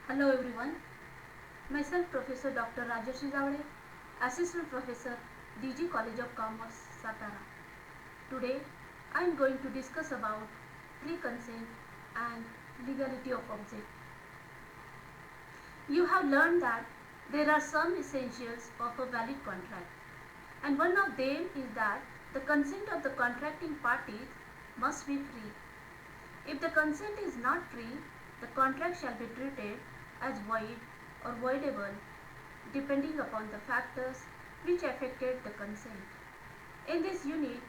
Hello everyone, myself Professor Dr. Rajesh Javade, Assistant Professor, DG College of Commerce, Satara. Today I am going to discuss about pre-consent and legality of object. You have learned that there are some essentials of a valid contract, and one of them is that the consent of the contracting parties must be free. If the consent is not free, the contract shall be treated as void or voidable depending upon the factors which affected the consent. In this unit,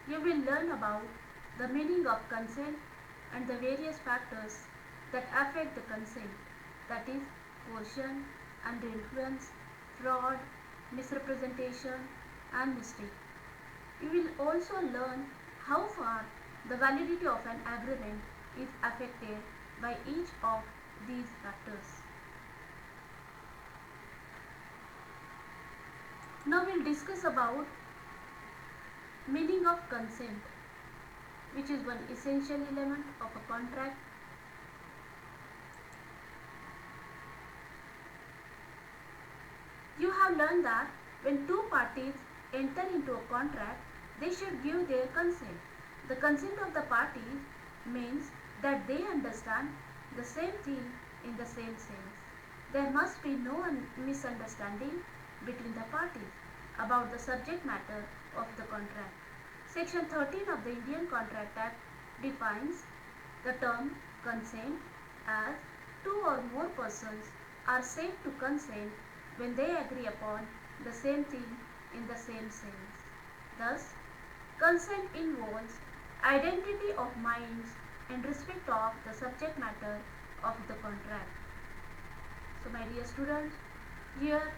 you will learn about the meaning of consent and the various factors that affect the consent, that is, coercion, undue influence, fraud, misrepresentation, and mistake. You will also learn how far the validity of an agreement is affected by each of these factors. Now we'll discuss about meaning of consent, which is one essential element of a contract. You have learned that when two parties enter into a contract, they should give their consent. The consent of the parties means that they understand the same thing in the same sense. There must be no misunderstanding between the parties about the subject matter of the contract. Section 13 of the Indian Contract Act defines the term consent as two or more persons are said to consent when they agree upon the same thing in the same sense. Thus, consent involves identity of minds in respect of the subject matter of the contract. So my dear students, here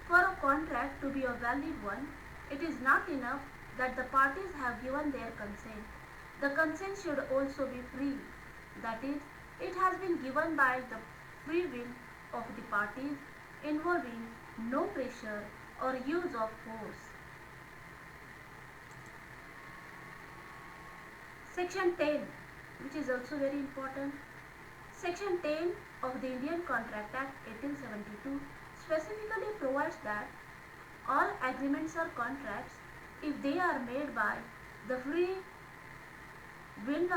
for a contract to be a valid one, it is not enough that the parties have given their consent. The consent should also be free. That is, it has been given by the free will of the parties involving no pressure or use of force. Section 10, which is also very important. Section 10 of the Indian Contract Act 1872 specifically provides that all agreements or contracts, if they are made by the free will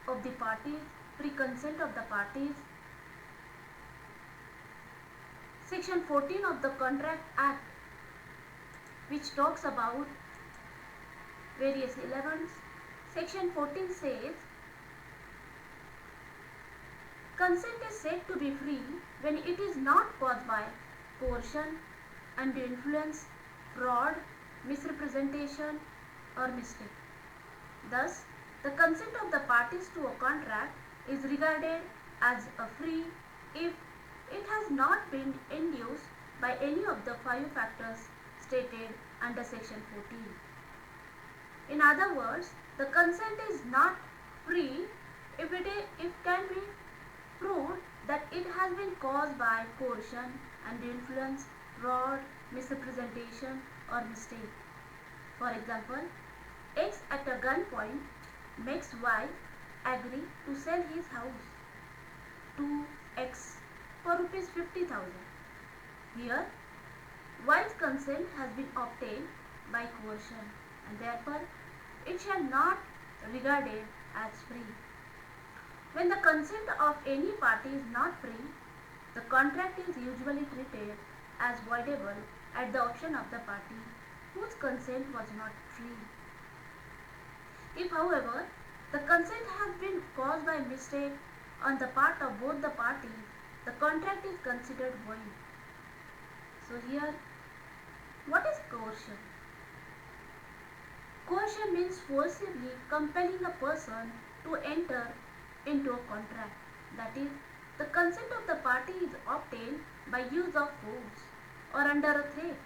of the parties, free consent of the parties. Section 14 of the Contract Act, which talks about various elements. Section 14 says, consent is said to be free when it is not caused by coercion, undue influence, fraud, misrepresentation, or mistake. Thus, the consent of the parties to a contract is regarded as a free if it has not been induced by any of the five factors stated under section 14. In other words, the consent is not free if it can be proved that it has been caused by coercion, undue influence, fraud, misrepresentation, or mistake. For example, X at a gunpoint makes Y agree to sell his house to X for rupees 50,000. Here, Y's consent has been obtained by coercion and therefore it shall not regarded as free. When the consent of any party is not free, the contract is usually treated as voidable at the option of the party whose consent was not free. If, however, the consent has been caused by mistake on the part of both the parties, the contract is considered void. So here, what is coercion? Coercion means forcibly compelling a person to enter into a contract. That is, the consent of the party is obtained by use of force or under a threat.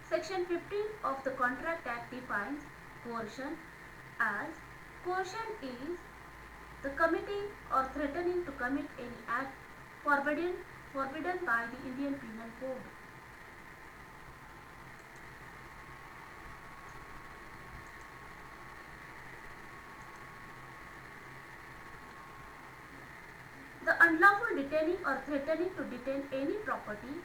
Section 15 of the Contract Act defines coercion as coercion is the committing or threatening to commit any act forbidden by the Indian Penal Code. The unlawful detaining or threatening to detain any property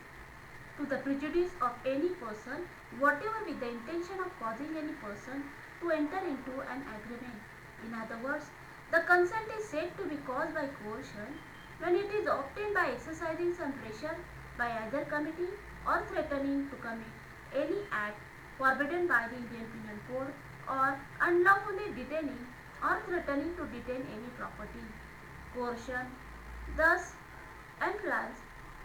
to the prejudice of any person, whatever with the intention of causing any person to enter into an agreement. In other words, the consent is said to be caused by coercion when it is obtained by exercising some pressure by either committing or threatening to commit any act forbidden by the Indian Penal Code or unlawfully detaining or threatening to detain any property. Coercion thus implies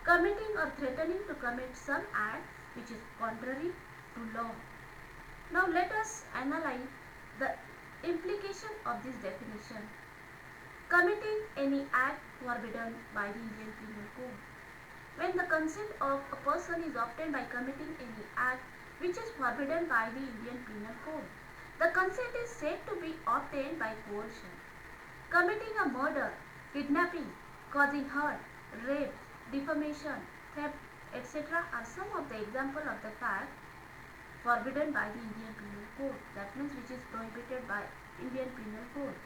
committing or threatening to commit some act which is contrary to law. Now let us analyze the implication of this definition. Committing any act forbidden by the Indian Penal Code. When the consent of a person is obtained by committing any act which is forbidden by the Indian Penal Code, the consent is said to be obtained by coercion. Committing a murder, kidnapping, causing hurt, rape, defamation, theft, etc. are some of the examples of the fact forbidden by the Indian Penal Code. That means which is prohibited by Indian Penal Code.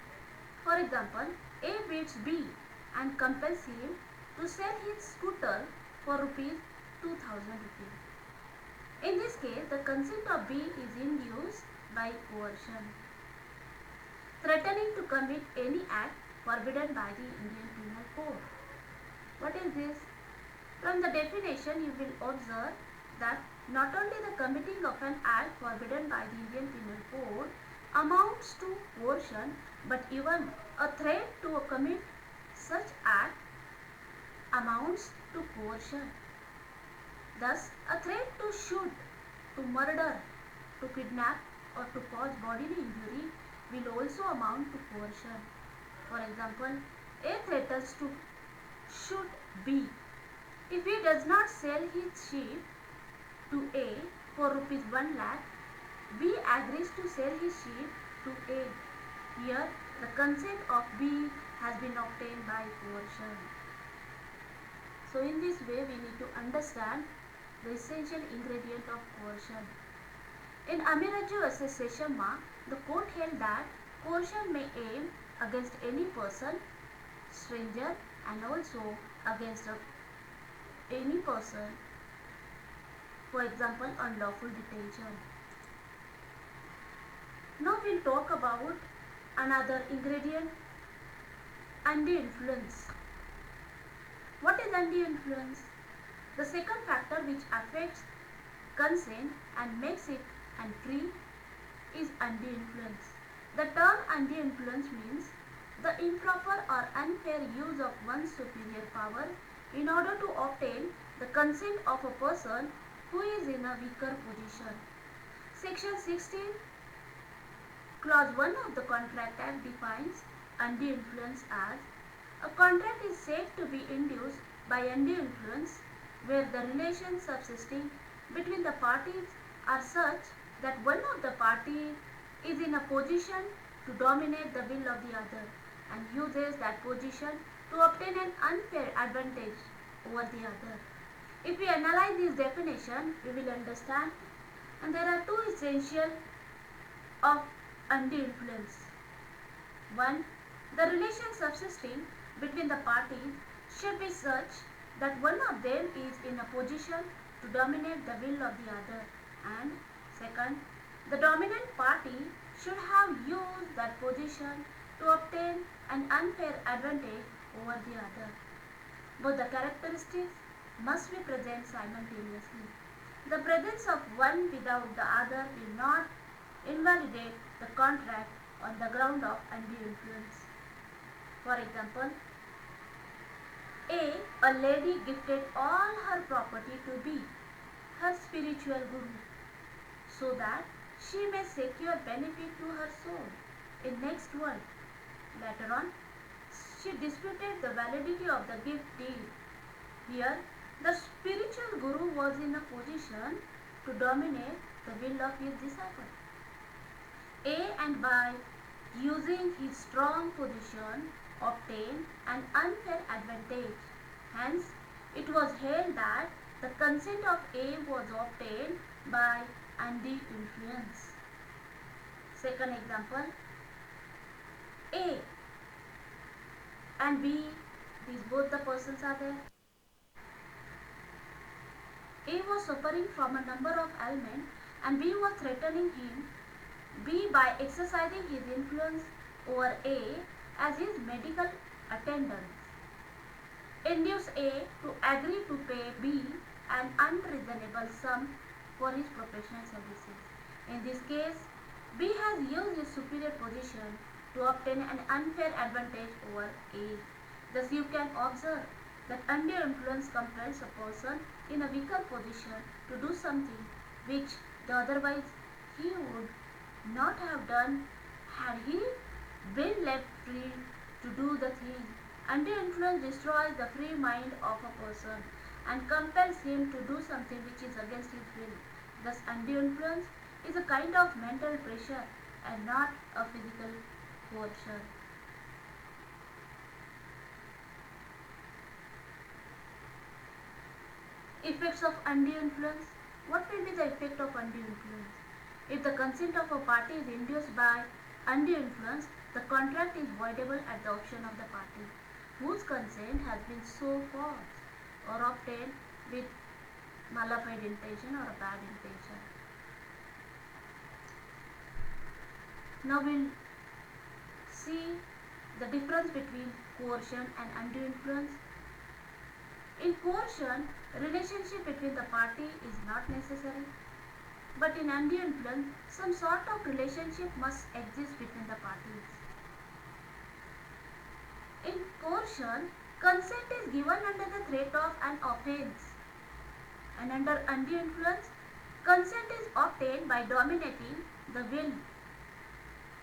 For example, A beats B and compels him to sell his scooter for rupees 2000 rupees. In this case, the consent of B is induced by coercion. Threatening to commit any act forbidden by the Indian Penal Code. What is this? From the definition, you will observe that not only the committing of an act forbidden by the Indian Penal Code amounts to coercion, but even a threat to commit such act amounts to coercion. Thus, a threat to shoot, to murder, to kidnap or to cause bodily injury will also amount to coercion. For example, A threatens to shoot B. If he does not sell his sheep to A for rupees 1 lakh, B agrees to sell his sheep to A. Here, the consent of B has been obtained by coercion. So, in this way, we need to understand the essential ingredient of coercion. In Amiraju vs. Seshamma, the court held that coercion may aim against any person, stranger, and also against any person, for example, unlawful detention. Now we'll talk about another ingredient, undue influence. What is undue influence? The second factor which affects consent and makes it unfree is undue influence. The term undue influence means the improper or unfair use of one's superior power in order to obtain the consent of a person who is in a weaker position. Section 16, Clause 1 of the Contract Act defines undue influence as a contract is said to be induced by undue influence where the relations subsisting between the parties are such that one of the parties is in a position to dominate the will of the other and uses that position to obtain an unfair advantage over the other. If we analyze this definition, we will understand, and there are two essentials of undue influence. One, the relation subsisting between the parties should be such that one of them is in a position to dominate the will of the other, and second, the dominant party should have used that position to obtain an unfair advantage over the other. Both the characteristics must be present simultaneously. The presence of one without the other will not invalidate the contract on the ground of undue influence. For example, a lady gifted all her property to B, her spiritual guru, so that she may secure benefit to her soul in next world. Later on, she disputed the validity of the gift deed. Here, the spiritual guru was in a position to dominate the will of his disciple. A and by using his strong position obtained an unfair advantage. Hence, it was held that the consent of A was obtained by undue influence. Second example, A and B, These both the persons are there. A was suffering from a number of ailments and B was threatening him. B, by exercising his influence over A as his medical attendant, induced A to agree to pay B an unreasonable sum for his professional services. In this case, B has used his superior position to obtain an unfair advantage over A. Thus, you can observe that undue influence compels a person in a weaker position to do something which otherwise he would not have done had he been left free to do the thing. Undue influence destroys the free mind of a person and compels him to do something which is against his will. Thus, undue influence is a kind of mental pressure and not a physical coercion. Effects of undue influence. What will be the effect of undue influence? If the consent of a party is induced by undue influence, the contract is voidable at the option of the party whose consent has been so false or obtained with malified intention or a bad intention. Now we'll see the difference between coercion and undue influence. In coercion, relationship between the party is not necessary, but in undue influence, some sort of relationship must exist between the parties. In coercion, consent is given under the threat of an offense, and under undue influence, consent is obtained by dominating the will.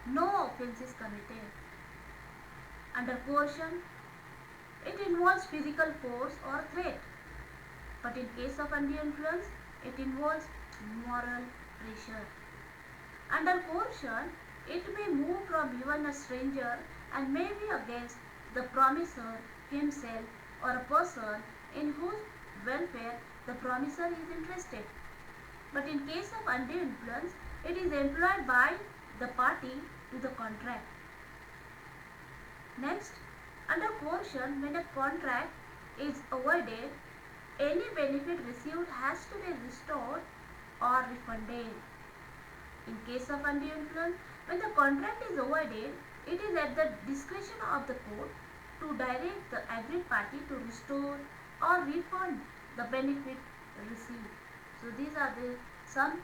No offense is committed. Under coercion, it involves physical force or threat, but in case of undue influence, it involves moral pressure. Under coercion, it may move from even a stranger and may be against the promisor himself or a person in whose welfare the promisor is interested. But in case of undue influence, it is employed by the party to the contract. Next, under coercion, when a contract is avoided, any benefit received has to be restored or refunded. In case of undue influence, when the contract is avoided, it is at the discretion of the court to direct the agreed party to restore or refund the benefit received. So these are some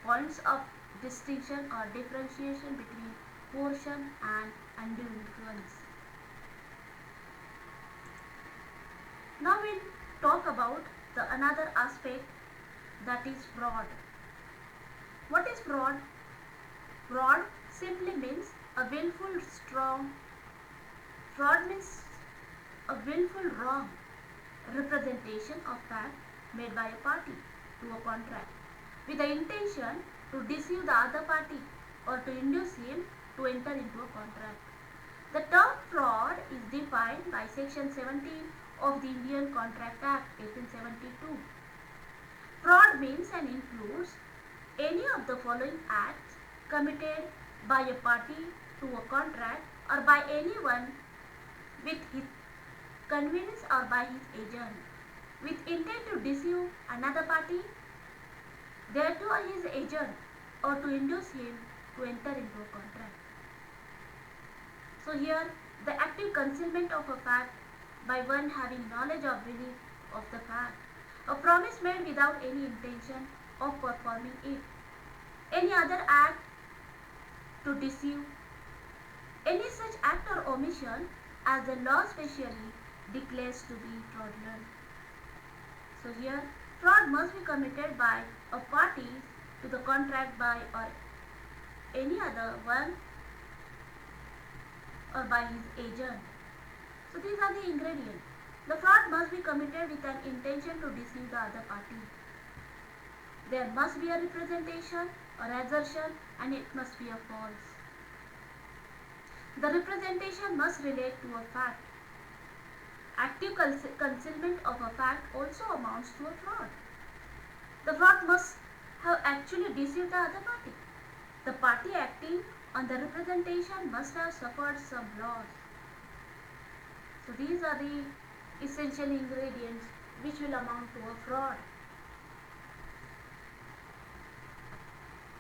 points of distinction or differentiation between coercion and undue influence. Now we'll talk about the another aspect, that is fraud. What is fraud? Fraud simply means a willful strong. Fraud means a willful wrong representation of fact made by a party to a contract with the intention to deceive the other party or to induce him to enter into a contract. The term fraud is defined by Section 17 of the Indian Contract Act 1872. Fraud means and includes any of the following acts committed by a party to a contract or by anyone with his convenience or by his agent, with intent to deceive another party, thereto his agent, or to induce him to enter into a contract. So here, the active concealment of a fact by one having knowledge or belief of the fact, a promise made without any intention of performing it, any other act to deceive, any such act or omission as the law specially declares to be fraudulent. So here, fraud must be committed by a party to the contract by or any other one or by his agent. So these are the ingredients. The fraud must be committed with an intention to deceive the other party. There must be a representation or assertion and it must be a false. The representation must relate to a fact. Active concealment of a fact also amounts to a fraud. The fraud must have actually deceived the other party. The party acting on the representation must have suffered some loss. So these are the essential ingredients which will amount to a fraud.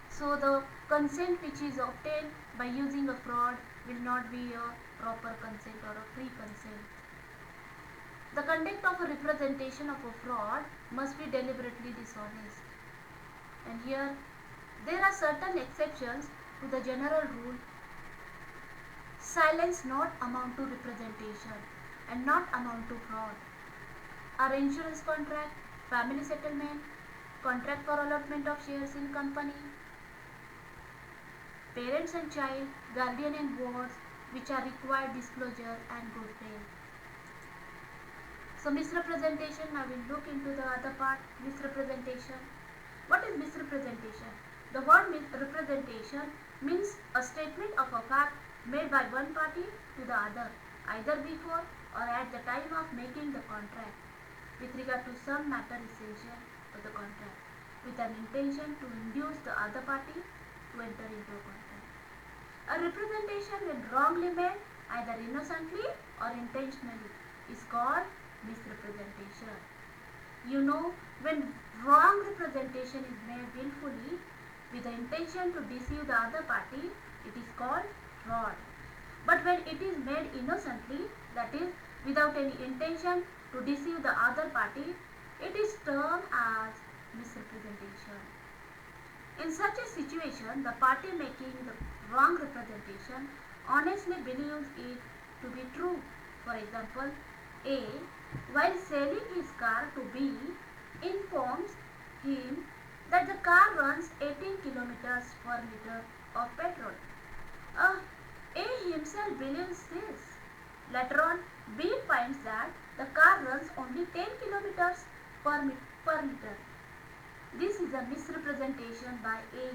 So the consent which is obtained by using a fraud will not be a proper consent or a free consent. The conduct of a representation of a fraud must be deliberately dishonest. And here there are certain exceptions to the general rule. Silence not amount to representation and not amount to fraud. Our insurance contract, family settlement, contract for allotment of shares in company, parents and child, guardian and wards, which are required disclosure and good faith. So misrepresentation, I will look into the other part, misrepresentation. What is misrepresentation? The word misrepresentation means a statement of a fact made by one party to the other, either before or at the time of making the contract, with regard to some matter essential for the contract, with an intention to induce the other party to enter into a contract. A representation when wrongly made, either innocently or intentionally, is called misrepresentation. You know, when wrong representation is made willfully with the intention to deceive the other party, it is called fraud. But when it is made innocently, that is, without any intention to deceive the other party, it is termed as misrepresentation. In such a situation, the party making the wrong representation honestly believes it to be true. For example, A, while selling his car to B, informs him that the car runs 18 kilometers per liter of petrol. A himself believes this. Later on, B finds that the car runs only 10 kilometers per liter. This is a misrepresentation by A.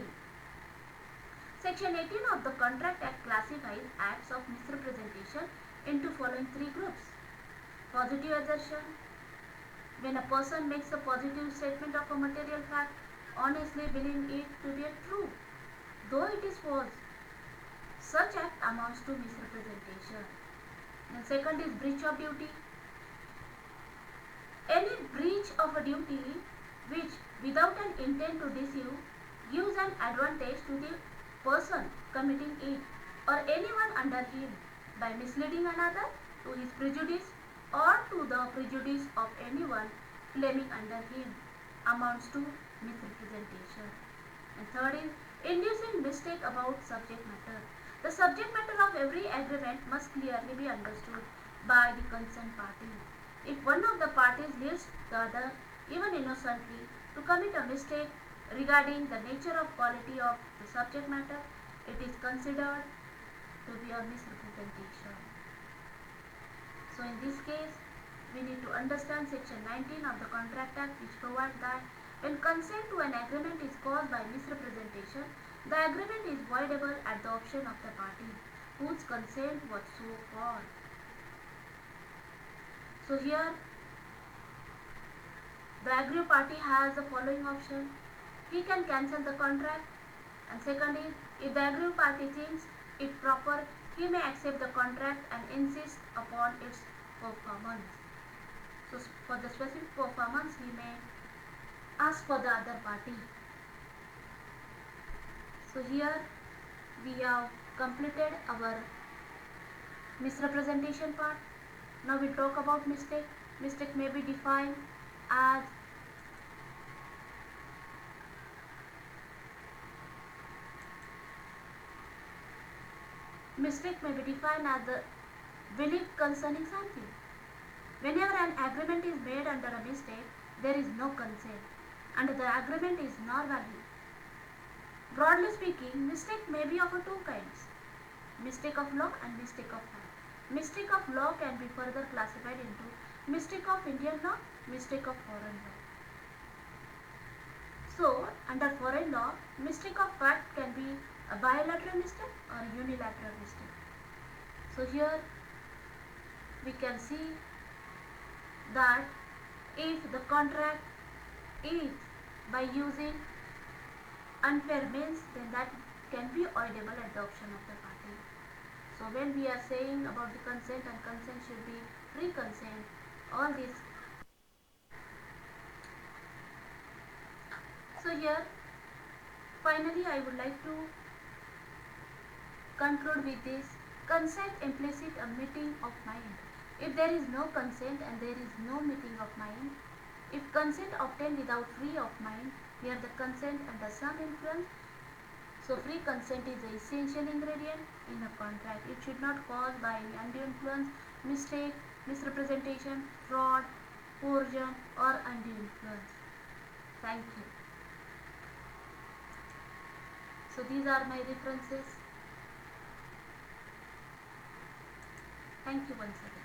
Section 18 of the Contract Act classifies acts of misrepresentation into following three groups. Positive assertion, when a person makes a positive statement of a material fact, honestly believing it to be true, though it is false. Such act amounts to misrepresentation. And second is breach of duty. Any breach of a duty which, without an intent to deceive, gives an advantage to the person committing it or anyone under him by misleading another to his prejudice or to the prejudice of anyone claiming under him, amounts to misrepresentation. And third is inducing mistake about subject matter. The subject matter of every agreement must clearly be understood by the concerned party. If one of the parties leads the other, even innocently, to commit a mistake regarding the nature of quality of the subject matter, it is considered to be a misrepresentation. So in this case, we need to understand section 19 of the Contract Act, which provides that when consent to an agreement is caused by misrepresentation, the agreement is voidable at the option of the party whose consent was so called. So here, the aggrieved party has the following option. He can cancel the contract, and second is, if the aggrieved party thinks it proper, he may accept the contract and insist upon its performance. So for the specific performance, he may ask for the other party. So here we have completed our misrepresentation part. Now we talk about mistake. Mistake may be defined as the belief concerning something. Whenever an agreement is made under a mistake, there is no consent and the agreement is not valid. Broadly speaking, mistake may be of two kinds: mistake of law and mistake of fact. Mistake of law can be further classified into mistake of Indian law, mistake of foreign law. So, under foreign law, mistake of fact can be a bilateral mistake or a unilateral mistake. So here we can see that if the contract is by using unfair means, then that can be voidable at the option of the party. So when we are saying about the consent, and consent should be free consent, all these. So here, finally I would like to conclude with this. Consent implicit a meeting of mind. If there is no consent and there is no meeting of mind, if consent obtained without free of mind, here the consent under some influence, so free consent is the essential ingredient in a contract. It should not cause by any undue influence, mistake, misrepresentation, fraud, coercion or undue influence. Thank you. So these are my references. Thank you once again.